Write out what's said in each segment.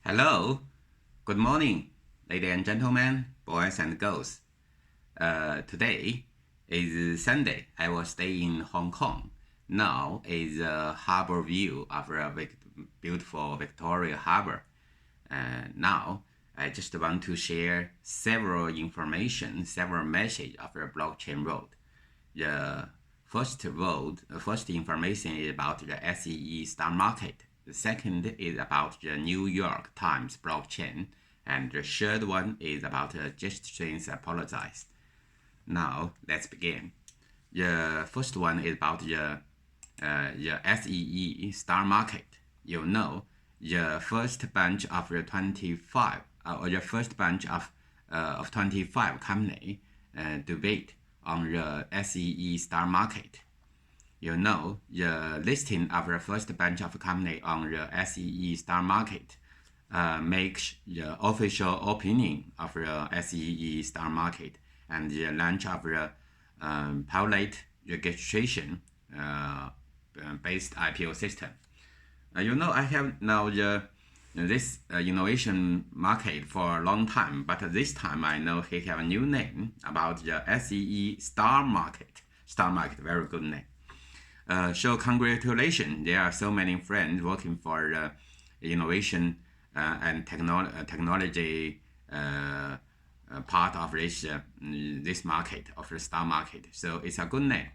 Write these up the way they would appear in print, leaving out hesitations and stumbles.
Hello, good morning, ladies and gentlemen, boys and girls. Today is Sunday. I will stay in Hong Kong. Now is a harbor view of a beautiful Victoria Harbor. Now I just want to share several message of the blockchain world. The first information is about the SSE stock market. The second is about the New York Times blockchain, and the third one is about Justin's apologize. Now let's begin. The first one is about the SSE stock market. You know, the first bunch of the 25 company debate on the SSE stock market. You know, the listing of the first bunch of company on the SSE stock market makes the official opening of the SSE stock market and the launch of the public registration based IPO system. You know, I have now this innovation market for a long time, but this time I know he have a new name about the SSE stock market. Stock market, very good name. So congratulations, there are so many friends working for the innovation and technology part of this market, of the stock market. So it's a good name.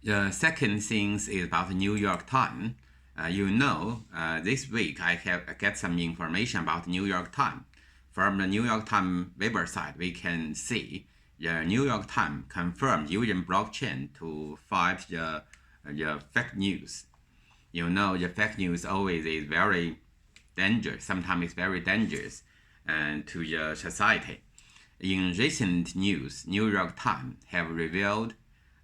The second thing is about the New York Times. This week I get some information about New York Times. From the New York Times website, we can see the New York Times confirmed using blockchain to fight the fake news. You know, the fake news always is very dangerous. Sometimes it's very dangerous to the society. In recent news, New York Times have revealed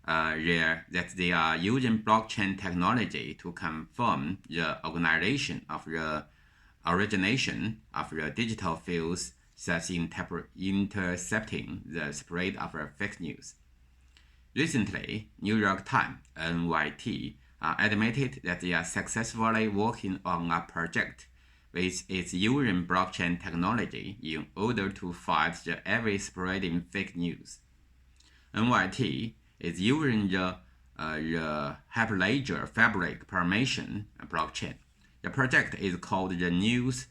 that they are using blockchain technology to confirm the organization of the origination of the digital fields, thus intercepting the spread of fake news. Recently, New York Times (NYT) admitted that they are successfully working on a project which is using blockchain technology in order to fight the ever-spreading fake news. NYT is using the Hyperledger Fabric Permission blockchain. The project is called the News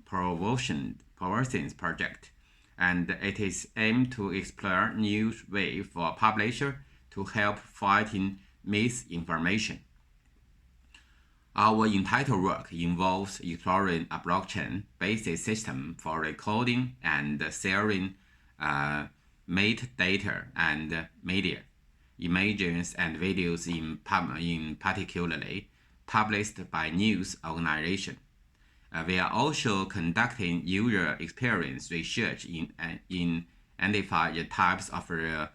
Promotions Project, and it is aimed to explore new ways for publishers to help fighting misinformation. Our entire work involves exploring a blockchain-based system for recording and sharing metadata and media, images and videos in particularly published by news organizations. We are also conducting user experience research in identify the types of the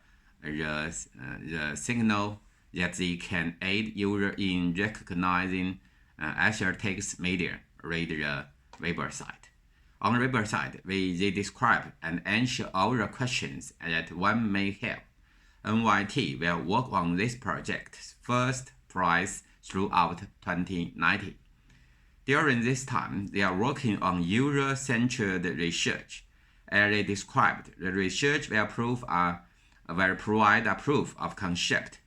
signal that they can aid user in recognizing assertive media. Read the website. On the website, they describe and answer all the questions that one may have. NYT will work on this project's first prize throughout 2019. During this time, they are working on user-centered research. As they described, the research will provide a proof of concept,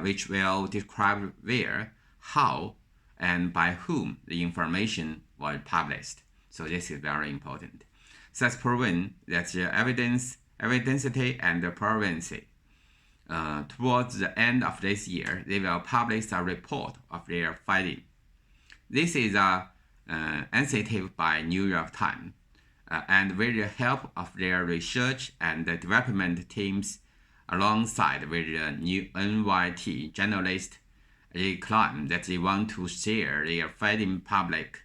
which will describe where, how, and by whom the information was published. So this is very important. Thus proven that the evidentity and the provenance. Towards the end of this year, they will publish a report of their finding. This is a initiative by New York Times, and with the help of their research and the development teams, alongside with the new NYT journalists, they claim that they want to share their finding public.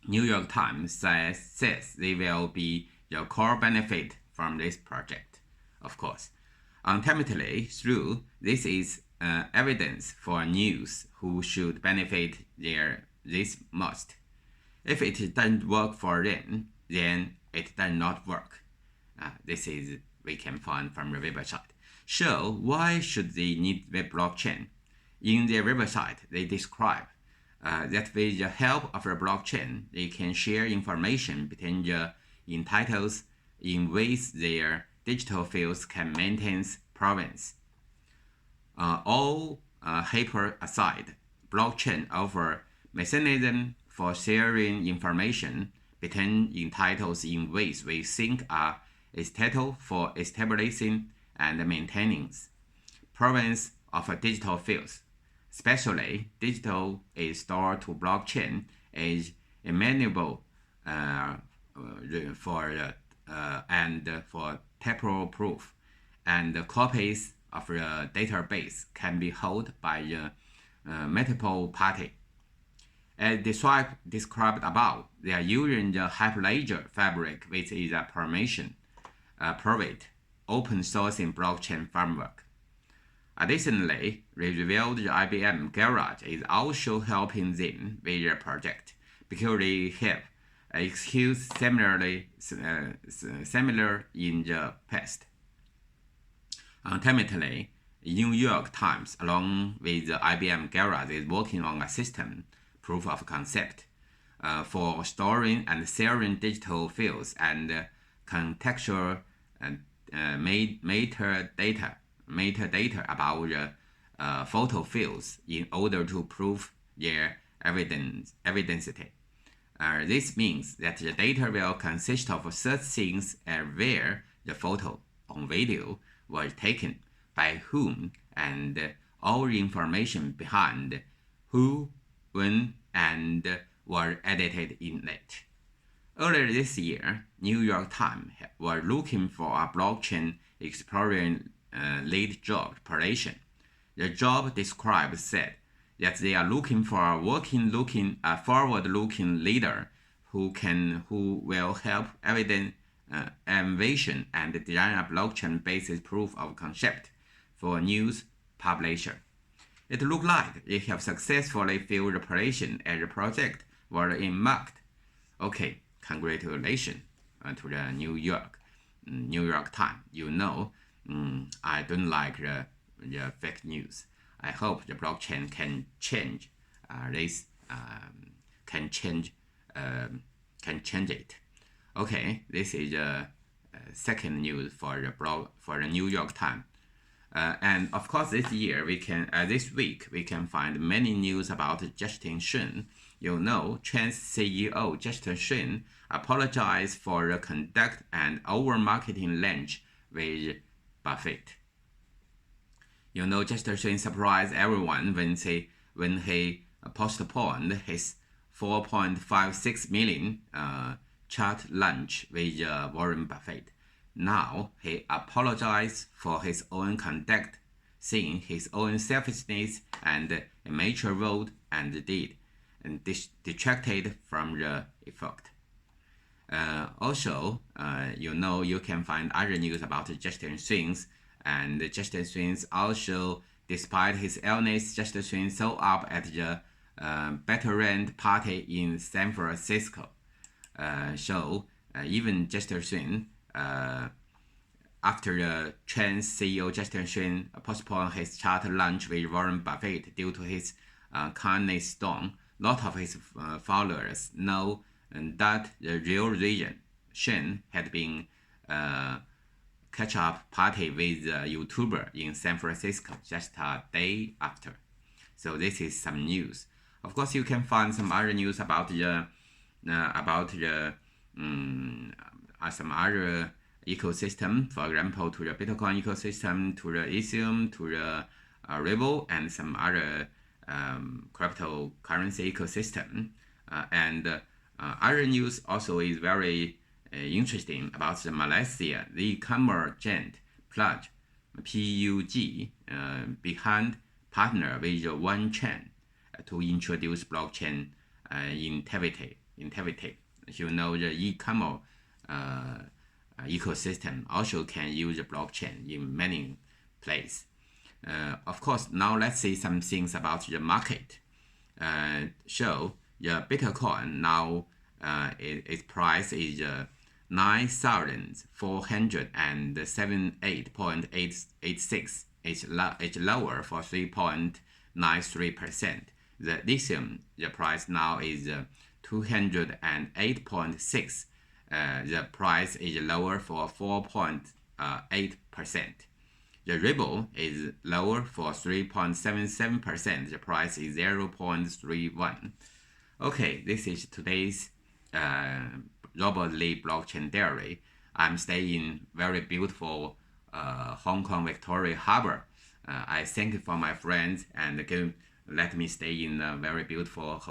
New York Times says they will be the core benefit from this project, of course. Ultimately, through this is evidence for news who should benefit this most. If it doesn't work for them, then it does not work. This is we can find from the website. So why should they need web blockchain? In their website, they describe that with the help of the blockchain, they can share information between the entities in ways their digital fields can maintain provenance. All hyper aside, blockchain offer mechanism for sharing information between entities in ways we think are essential for establishing and maintaining provenance of digital fields. Especially, digital is stored to blockchain is immutable for temporal proof, and copies of the database can be held by multiple parties. As described above, they are using the Hyperledger fabric, which is a private, open sourcing blockchain framework. Additionally, we revealed the IBM Garage is also helping them with their project because they have executed similar in the past. Ultimately, New York Times, along with the IBM Garage, is working on a system proof of concept for storing and sharing digital fields and contextual metadata about the photo fields in order to prove their evidencity. This means that the data will consist of such things as where the photo or video was taken, by whom, and all the information behind who, when, and were edited in it. Earlier this year, New York Times were looking for a blockchain exploring lead job position. The job described said that they are looking for a forward-looking leader who will help innovation and design a blockchain-based proof of concept for news publisher. It looked like they have successfully filled the position as the project was earmarked. Okay, congratulations to the New York Times. I don't like the fake news. I hope the blockchain can change this. Can change it. Okay, this is the second news for the New York Times. And of course, this week we can find many news about Justin Sun. Chance CEO Justin Sun apologized for the conduct and over-marketing lunch with Buffett. Justin Sun surprised everyone when he postponed his $4.56 million chat lunch with Warren Buffett. Now he apologized for his own conduct, seeing his own selfishness and immature vote and deed, and detracted from the effect. You can find other news about Justin Sun, and Justin Sun also, despite his illness, Justin Sun showed up at the veteran party in San Francisco. Even Justin Sun, after the Chance CEO Justin Sun postponed his chat lunch with Warren Buffett due to his kidney stone, a lot of his followers know that the real reason Sun had been catch-up party with a YouTuber in San Francisco just a day after. So this is some news. Of course, you can find some other news about some other ecosystem, for example, to the Bitcoin ecosystem, to the Ethereum, to the Ripple, and some other cryptocurrency ecosystem. And other news also is very interesting about the Malaysia, the e-commerce giant PUG, behind partner with One Chain to introduce blockchain integrity. The e-commerce ecosystem also can use the blockchain in many places. Of course, now let's see some things about the market. So the Bitcoin now its price is 9,478.86. It's lower for 3.93%. the lithium, the price now is 208.6. The price is lower for 4.8%. The ruble is lower for 3.77%. The price is 0.31. Okay, this is today's Robert Li blockchain diary. I'm staying in very beautiful Hong Kong Victoria Harbor. I thank you for my friends and let me stay in a very beautiful